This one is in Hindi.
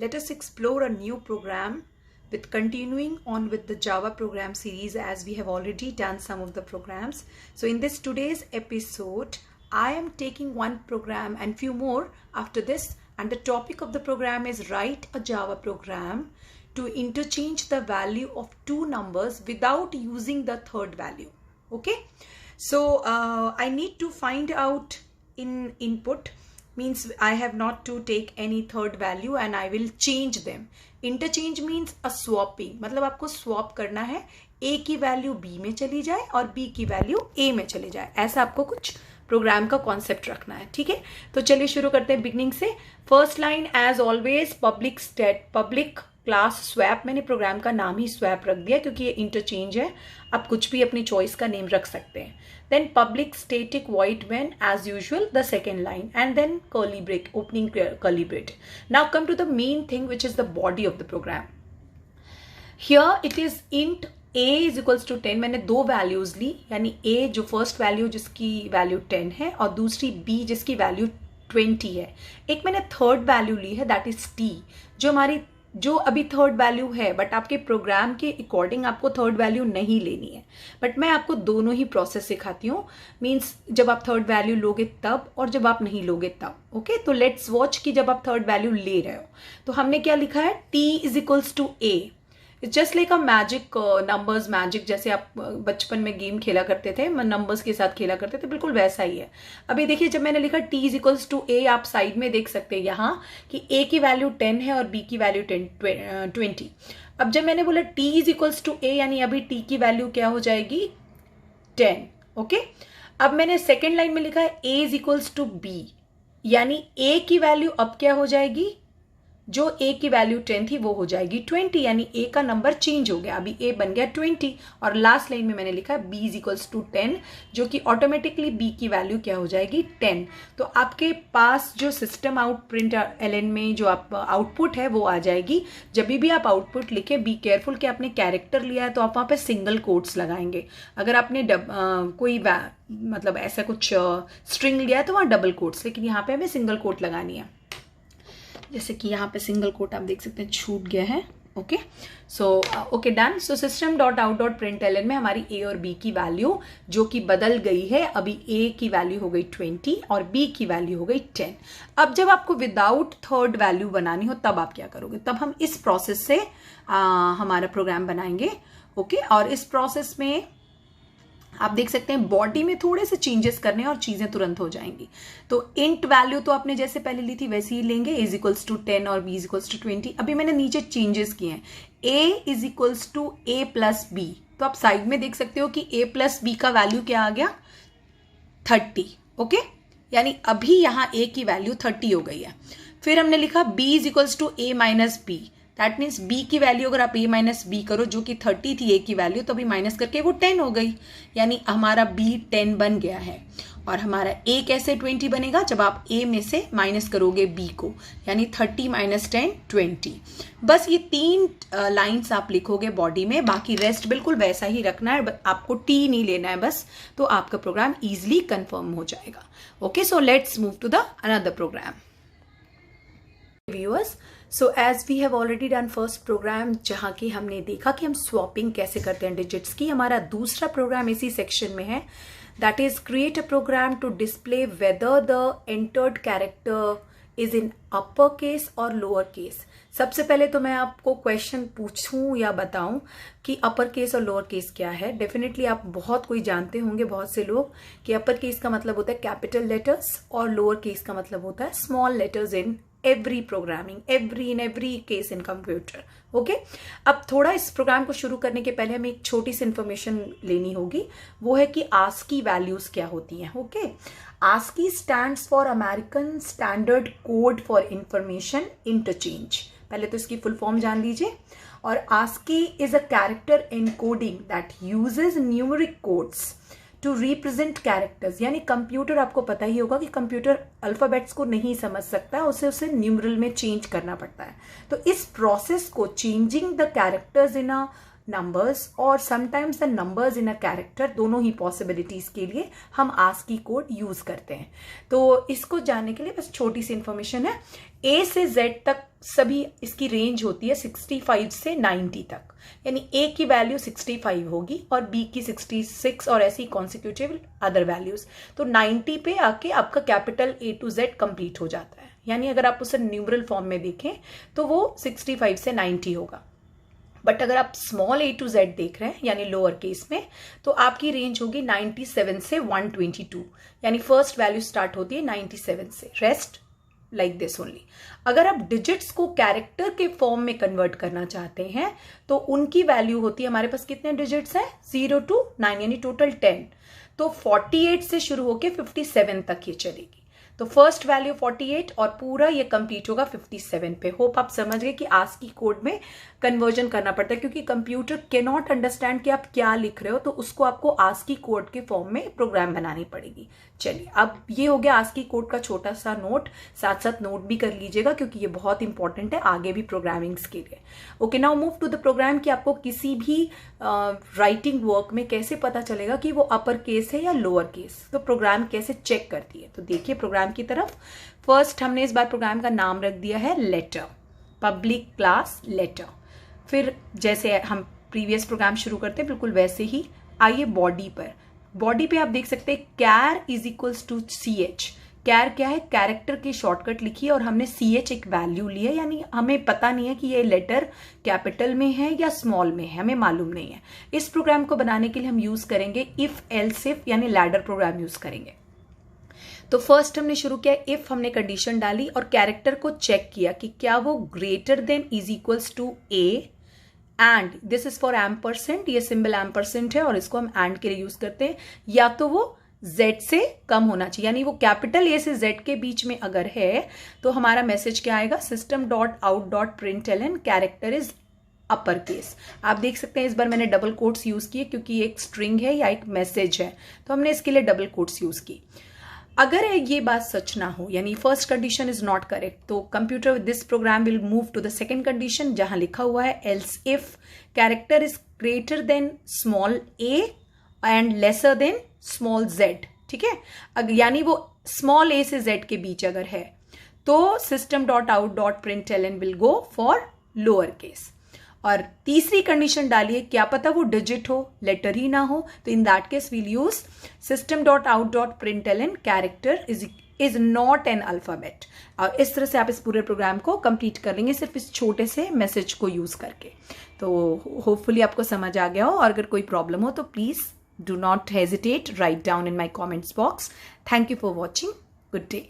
let us explore a new program with continuing on with the Java program series, as we have already done some of the programs. So in this today's episode, I am taking one program and few more after this, and the topic of the program is write a Java program to interchange the value of two numbers without using the third value. Okay, so I need to find out in input, means I have not to take any third value and I will change them. Interchange means a swapping, मतलब आपको swap करना है, A की वैल्यू B में चली जाए और B की वैल्यू A में चली जाए, ऐसा आपको कुछ प्रोग्राम का कॉन्सेप्ट रखना है. ठीक है, तो चलिए शुरू करते हैं बिगनिंग से. First line as always public class swap. मैंने प्रोग्राम का नाम ही स्वैप रख दिया क्योंकि ये इंटरचेंज है, आप कुछ भी अपनी चॉइस का नेम रख सकते हैं. Then public static void main as usual the second line and then curly break, opening curly break. Now come to the main thing which is the body of the program. Here it is int a is equals to 10. मैंने दो वैल्यूज ली, यानी a जो फर्स्ट वैल्यू जिसकी वैल्यू 10 है और दूसरी b जिसकी वैल्यू 20 है. एक मैंने थर्ड वैल्यू ली है, दैट इज t, जो अभी थर्ड वैल्यू है, बट आपके प्रोग्राम के अकॉर्डिंग आपको थर्ड वैल्यू नहीं लेनी है. बट मैं आपको दोनों ही प्रोसेस सिखाती हूँ, मीन्स जब आप थर्ड वैल्यू लोगे तब और जब आप नहीं लोगे तब. ओके, तो लेट्स वॉच कि जब आप थर्ड वैल्यू ले रहे हो तो हमने क्या लिखा है, t is equals to a. It's just like a magic, numbers magic, जैसे आप बचपन में गेम खेला करते थे, नंबर्स के साथ खेला करते थे, बिल्कुल वैसा ही है. अभी देखिए जब मैंने लिखा t is equals to a, आप साइड में देख सकते हैं यहाँ कि a की वैल्यू 10 है और b की वैल्यू 20. अब जब मैंने बोला t is equals to a, यानी अभी t की वैल्यू क्या हो जाएगी, 10. ओके, अब मैंने सेकेंड लाइन में लिखा है a is equals to b, यानी a की वैल्यू अब क्या हो जाएगी, जो a की वैल्यू 10 थी वो हो जाएगी 20, यानी a का नंबर चेंज हो गया, अभी a बन गया 20. और लास्ट लाइन में मैंने लिखा b इज इक्वल्स टू 10, जो कि ऑटोमेटिकली b की वैल्यू क्या हो जाएगी, 10. तो आपके पास जो सिस्टम आउट प्रिंट ln में जो आप आउटपुट है वो आ जाएगी. जब भी आप आउटपुट लिखे, बी केयरफुल कि आपने कैरेक्टर लिया है तो आप वहाँ पे सिंगल कोट्स लगाएंगे. अगर आपने कोई मतलब ऐसा कुछ स्ट्रिंग लिया है तो वहाँ डबल कोट्स, लेकिन यहाँ पे हमें सिंगल कोट लगानी है. जैसे कि यहाँ पे सिंगल कोट आप देख सकते हैं छूट गया है. Okay, so okay done. So system dot out dot print L N में हमारी a और b की वैल्यू जो कि बदल गई है, अभी a की वैल्यू हो गई 20 और b की वैल्यू हो गई 10. अब जब आपको विदाउट थर्ड वैल्यू बनानी हो तब आप क्या करोगे, तब हम इस प्रोसेस से हमारा प्रोग्राम बनाएंगे. ओके, और इस प्रोसेस में आप देख सकते हैं बॉडी में थोड़े से चेंजेस करने और चीजें तुरंत हो जाएंगी. तो इंट वैल्यू तो आपने जैसे पहले ली थी वैसे ही लेंगे, a इज इक्वल्स टू 10 और b इज इक्वल्स टू 20. अभी मैंने नीचे चेंजेस किए हैं, a is equals to a plus b. तो आप साइड में देख सकते हो कि a प्लस b का वैल्यू क्या आ गया, 30. ओके, यानी अभी यहाँ a की वैल्यू 30 हो गई है. फिर हमने लिखा b is equals to a minus b. That means b की वैल्यू अगर आप a माइनस b करो, जो कि 30 थी a की वैल्यू, तो अभी माइनस करके वो 10 हो गई, यानी हमारा b 10 बन गया है. और हमारा a कैसे 20 बनेगा, जब आप a में से माइनस करोगे b को, यानी 30 माइनस 10 20. बस ये 3 लाइन्स आप लिखोगे बॉडी में, बाकी रेस्ट बिल्कुल वैसा ही रखना है, आपको t नहीं लेना है बस, तो आपका प्रोग्राम ईजिली कन्फर्म हो जाएगा. Okay, so let's move to the another program. Viewers, so as we have already done first program, जहाँ की हमने देखा कि हम स्वैपिंग कैसे करते हैं डिजिट्स की. हमारा दूसरा प्रोग्राम इसी सेक्शन में है, that is create a program to display whether the entered character is in upper case और लोअर केस. सबसे पहले तो मैं आपको क्वेश्चन पूछूं या बताऊं कि अपर केस और लोअर केस क्या है. डेफिनेटली आप बहुत कोई जानते होंगे, बहुत से लोग, कि अपर केस का मतलब होता है कैपिटल लेटर्स और लोअर केस का मतलब होता है small letters in every programming, every case in computer. Okay, अब थोड़ा इस प्रोग्राम को शुरू करने के पहले हमें एक छोटी सी इंफॉर्मेशन लेनी होगी, वो है कि ASCII वैल्यूज क्या होती हैं. Okay, ASCII stands for American Standard Code for Information Interchange. पहले तो इसकी फुल फॉर्म जान लीजिए. और ASCII is a character encoding that uses numeric codes to represent characters. यानी कंप्यूटर, आपको पता ही होगा कि कंप्यूटर अल्फाबेट्स को नहीं समझ सकता, उसे न्यूमरल में चेंज करना पड़ता है. तो इस प्रोसेस को, changing the characters in a numbers और sometimes the numbers in a character, दोनों ही पॉसिबिलिटीज के लिए हम ASCII कोड यूज करते हैं. तो इसको जानने के लिए बस छोटी सी इंफॉर्मेशन है. A से Z तक सभी इसकी रेंज होती है 65 से 90 तक, यानी ए की वैल्यू 65 होगी और बी की 66 और ऐसी कॉन्सिक्यूटिव अदर वैल्यूज। तो 90 पे आके आपका capital A to Z complete हो जाता है, यानी अगर आप उसे न्यूमरल फॉर्म में देखें तो वो 65 से 90 होगा। बट अगर आप स्मॉल A to Z देख रहे हैं यानी लोअर केस में, तो आपकी रेंज होगी 97 से 122, यानी फर्स्ट वैल्यू स्टार्ट होती है 97 से, रेस्ट लाइक दिस ओनली। अगर आप डिजिट्स को कैरेक्टर के फॉर्म में कन्वर्ट करना चाहते हैं तो उनकी वैल्यू होती है, हमारे पास कितने डिजिट्स हैं 0 to 9 यानी टोटल 10, तो 48 से शुरू होके 57 तक ये चलेगी। तो फर्स्ट वैल्यू 48 और पूरा ये कंप्लीट होगा 57 पे। होप आप समझ गए कि आस्की कोड में कन्वर्जन करना पड़ता है, क्योंकि कंप्यूटर कैन नॉट अंडरस्टैंड कि आप क्या लिख रहे हो, तो उसको आपको आस्की कोड के फॉर्म में प्रोग्राम बनानी पड़ेगी। चलिए, अब ये हो गया आस्की कोड का छोटा सा नोट, साथ साथ नोट भी कर लीजिएगा क्योंकि ये बहुत इंपॉर्टेंट है आगे भी प्रोग्रामिंग्स के लिए। Okay, now move to the program कि आपको किसी भी राइटिंग वर्क में कैसे पता चलेगा कि वो अपर केस है या लोअर केस, तो प्रोग्राम कैसे चेक करती है। तो देखिए प्रोग्राम की तरफ, फर्स्ट हमने इस बार प्रोग्राम का नाम रख दिया है लेटर, पब्लिक क्लास लेटर। फिर जैसे हम प्रीवियस प्रोग्राम शुरू करते हैं बिल्कुल वैसे ही आइए बॉडी पर। बॉडी पे आप देख सकते हैं कैर इज इक्वल्स टू CH। कैर क्या है, कैरेक्टर की शॉर्टकट लिखी है और हमने CH एक वैल्यू ली है, यानी हमें पता नहीं है कि ये लेटर कैपिटल में है या स्मॉल में है, हमें मालूम नहीं है। इस प्रोग्राम को बनाने के लिए हम यूज करेंगे इफ एल्स इफ यानी लैडर प्रोग्राम यूज करेंगे। तो फर्स्ट हमने शुरू किया, इफ हमने कंडीशन डाली और कैरेक्टर को चेक किया कि क्या वो greater than is equals to A and this is for ampersand, ये सिंबल एम्परसेंट है और इसको हम एंड के लिए यूज करते हैं, या तो वो Z से कम होना चाहिए, यानी वो कैपिटल A से Z के बीच में अगर है तो हमारा मैसेज क्या आएगा, system.out.println character is upper case. आप देख सकते हैं इस बार मैंने डबल कोट्स यूज किए क्योंकि ये एक स्ट्रिंग है या एक मैसेज है, तो हमने इसके लिए डबल कोट्स यूज की। अगर ये बात सच ना हो, यानी first condition is not correct, तो computer this program will move to the second condition जहां लिखा हुआ है else if character is greater than small a and lesser than small z। ठीक है, यानी वो स्मॉल a से z के बीच अगर है तो system.out.println will go for lower case. और तीसरी कंडीशन डालिए, क्या पता वो डिजिट हो, लेटर ही ना हो, तो in that case we'll use system.out.println character is not an alphabet. और इस तरह से आप इस पूरे प्रोग्राम को कंप्लीट कर लेंगे सिर्फ इस छोटे से मैसेज को यूज करके। तो होपफुली आपको समझ आ गया हो, और अगर कोई प्रॉब्लम हो तो please do not hesitate, write down in my comments box. Thank you for watching, good day.